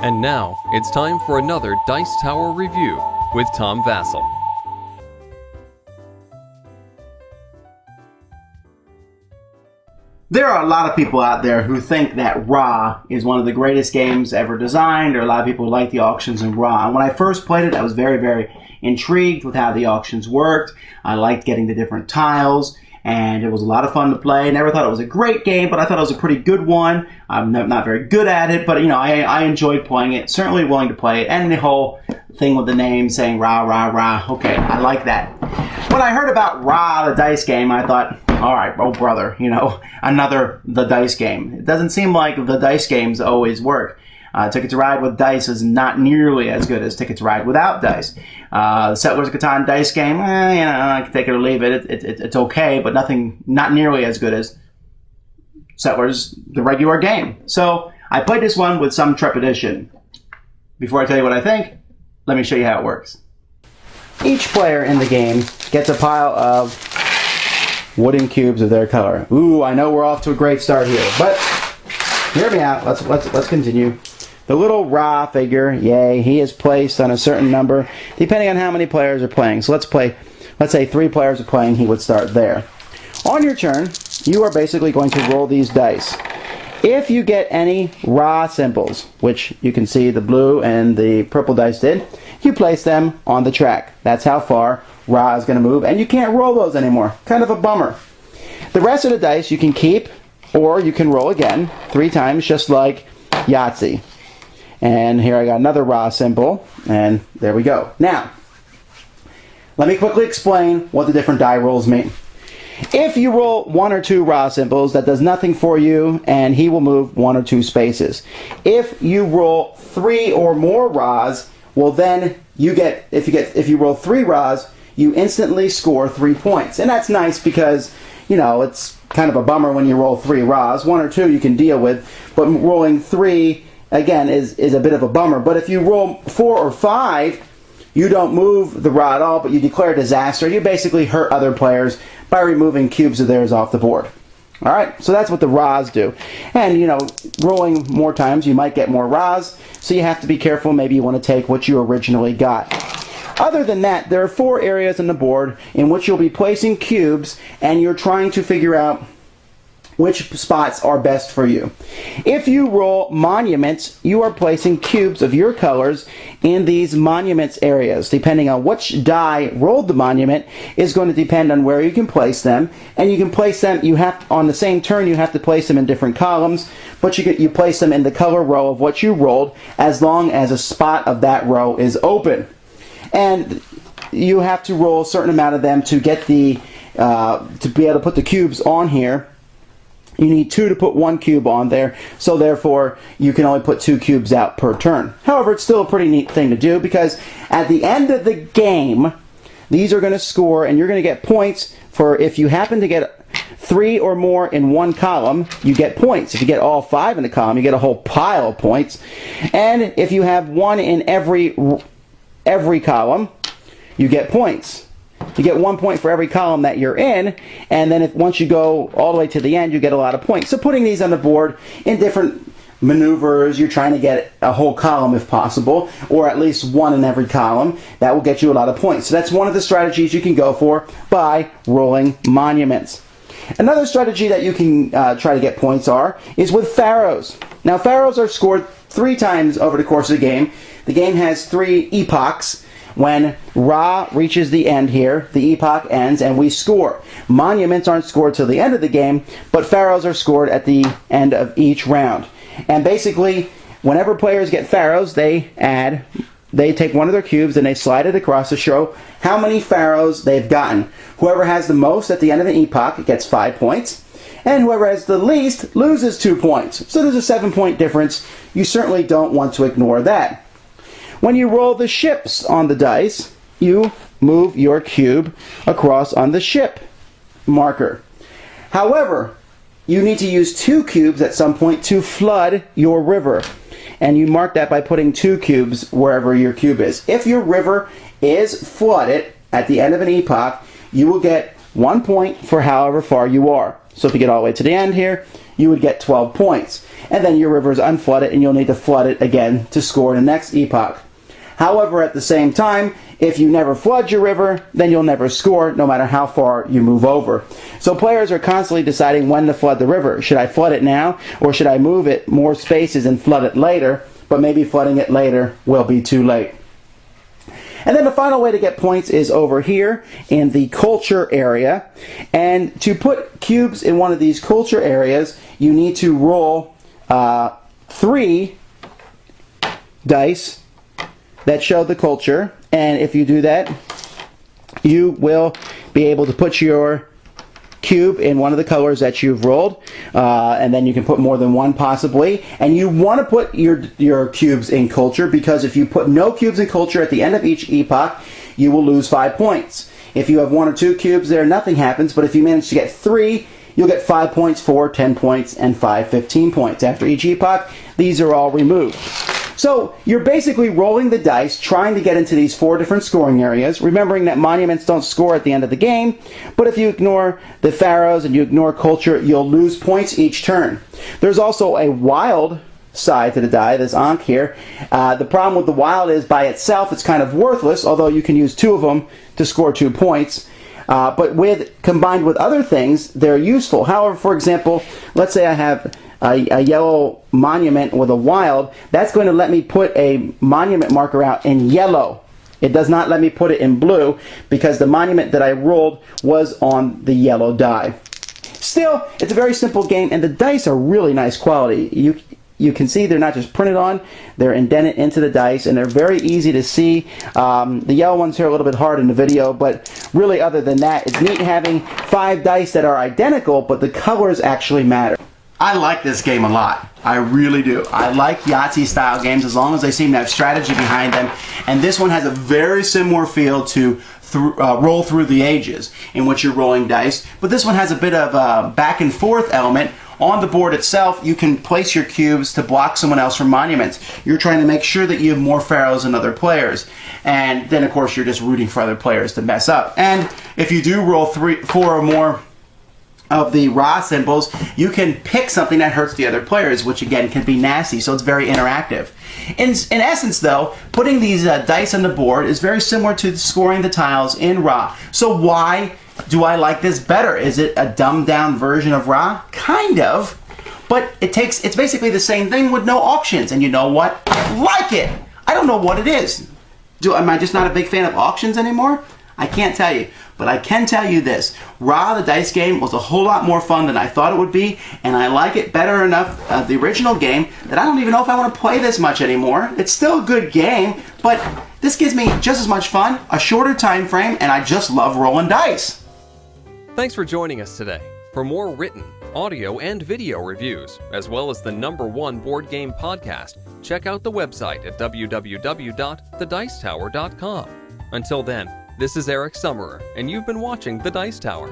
And now, it's time for another Dice Tower review with Tom Vasel. There are a lot of people out there who think that Ra is one of the greatest games ever designed, or a lot of people who like the auctions in Ra. And when I first played it, I was very, very intrigued with how the auctions worked. I liked getting the different tiles, and it was a lot of fun to play. Never thought it was a great game, but I thought it was a pretty good one. I'm not very good at it, but I enjoyed playing it. Certainly willing to play it, and the whole thing with the name saying Ra, Ra, Ra. Okay, I like that. When I heard about Ra, the dice game, I thought, all right, oh brother, another the dice game. It doesn't seem like the dice games always work. Ticket to Ride with dice is not nearly as good as Ticket to Ride without dice. The Settlers of Catan dice game, I can take it or leave it. It's okay, but not nearly as good as Settlers, the regular game. So I played this one with some trepidation. Before I tell you what I think, let me show you how it works. Each player in the game gets a pile of wooden cubes of their color. Ooh, I know we're off to a great start here, but hear me out. Let's continue. The little Ra figure, yay, he is placed on a certain number depending on how many players are playing. So let's say 3 players are playing, he would start there. On your turn, you are basically going to roll these dice. If you get any Ra symbols, which you can see the blue and the purple dice did, you place them on the track. That's how far Ra is going to move, and you can't roll those anymore. Kind of a bummer. The rest of the dice you can keep, or you can roll again 3 times, just like Yahtzee. And here I got another Ra symbol, and there we go. Now, let me quickly explain what the different die rolls mean. If you roll 1 or 2 Ra symbols, that does nothing for you, and he will move 1 or 2 spaces. If you roll 3 or more Ra's, well then if you roll 3 Ra's, you instantly score 3 points. And that's nice because, it's kind of a bummer when you roll 3 Ra's. 1 or 2 you can deal with, but rolling 3, again, is a bit of a bummer. But if you roll 4 or 5, you don't move the Ra at all, but you declare disaster. You basically hurt other players by removing cubes of theirs off the board. Alright, so that's what the Ra's do. And, rolling more times, you might get more Ra's, so you have to be careful. Maybe you want to take what you originally got. Other than that, there are 4 areas on the board in which you'll be placing cubes, and you're trying to figure out which spots are best for you. If you roll monuments, you are placing cubes of your colors in these monuments areas. Depending on which die rolled the monument is going to depend on where you can place them. And you can place them, on the same turn you have to place them in different columns, but you place them in the color row of what you rolled as long as a spot of that row is open. And you have to roll a certain amount of them to get to be able to put the cubes on here. You need 2 to put 1 cube on there, so therefore you can only put 2 cubes out per turn. However, it's still a pretty neat thing to do because at the end of the game, these are going to score and you're going to get points for if you happen to get 3 or more in one column, you get points. If you get all 5 in the column, you get a whole pile of points. And if you have 1 in every column, you get points. You get 1 point for every column that you're in, and then once you go all the way to the end, you get a lot of points. So putting these on the board in different maneuvers, you're trying to get a whole column if possible, or at least 1 in every column. That will get you a lot of points. So that's one of the strategies you can go for by rolling monuments. Another strategy that you can try to get points is with pharaohs. Now pharaohs are scored 3 times over the course of the game. The game has 3 epochs. When Ra reaches the end here, the epoch ends and we score. Monuments aren't scored till the end of the game, but pharaohs are scored at the end of each round. And basically, whenever players get pharaohs, they take one of their cubes and they slide it across to show how many pharaohs they've gotten. Whoever has the most at the end of an epoch gets 5 points, and whoever has the least loses 2 points. So there's a 7-point difference. You certainly don't want to ignore that. When you roll the ships on the dice, you move your cube across on the ship marker. However, you need to use 2 cubes at some point to flood your river. And you mark that by putting 2 cubes wherever your cube is. If your river is flooded at the end of an epoch, you will get 1 point for however far you are. So if you get all the way to the end here, you would get 12 points. And then your river is unflooded, and you'll need to flood it again to score in the next epoch. However, at the same time, if you never flood your river, then you'll never score, no matter how far you move over. So players are constantly deciding when to flood the river. Should I flood it now, or should I move it more spaces and flood it later? But maybe flooding it later will be too late. And then the final way to get points is over here in the culture area. And to put cubes in one of these culture areas, you need to roll 3 dice that show the culture. And if you do that, you will be able to put your cube in one of the colors that you've rolled, and then you can put more than one possibly. And you want to put your cubes in culture, because if you put no cubes in culture at the end of each epoch, you will lose 5 points. If you have 1 or 2 cubes there, nothing happens, but if you manage to get 3, you'll get 5 points, 4, 10 points, and 5, 15 points. After each epoch, these are all removed. So you're basically rolling the dice, trying to get into these 4 different scoring areas, remembering that monuments don't score at the end of the game, but if you ignore the pharaohs and you ignore culture, you'll lose points each turn. There's also a wild side to the die, this Ankh here. The problem with the wild is by itself it's kind of worthless, although you can use 2 of them to score 2 points. But combined with other things, they're useful. However, for example, let's say I have a yellow monument with a wild. That's going to let me put a monument marker out in yellow. It does not let me put it in blue, because the monument that I rolled was on the yellow die. Still, it's a very simple game, and the dice are really nice quality. You can see they're not just printed on, they're indented into the dice, and they're very easy to see. The yellow ones here are a little bit hard in the video, but really other than that, it's neat having 5 dice that are identical, but the colors actually matter. I like this game a lot. I really do. I like Yahtzee style games as long as they seem to have strategy behind them. And this one has a very similar feel to Roll Through the Ages, in which you're rolling dice. But this one has a bit of a back and forth element. On the board itself, you can place your cubes to block someone else from monuments. You're trying to make sure that you have more pharaohs than other players. And then, of course, you're just rooting for other players to mess up. And if you do roll 4 or more of the Ra symbols, you can pick something that hurts the other players, which again can be nasty, so it's very interactive. In essence though, putting these dice on the board is very similar to scoring the tiles in Ra. So why do I like this better? Is it a dumbed down version of Ra? Kind of, but it's basically the same thing with no auctions, and you know what? I like it! I don't know what it is. Am I just not a big fan of auctions anymore? I can't tell you, but I can tell you this. Ra, the dice game, was a whole lot more fun than I thought it would be, and I like it better enough, the original game, that I don't even know if I want to play this much anymore. It's still a good game, but this gives me just as much fun, a shorter time frame, and I just love rolling dice. Thanks for joining us today. For more written, audio, and video reviews, as well as the #1 board game podcast, check out the website at www.thedicetower.com. Until then, this is Eric Summerer, and you've been watching The Dice Tower.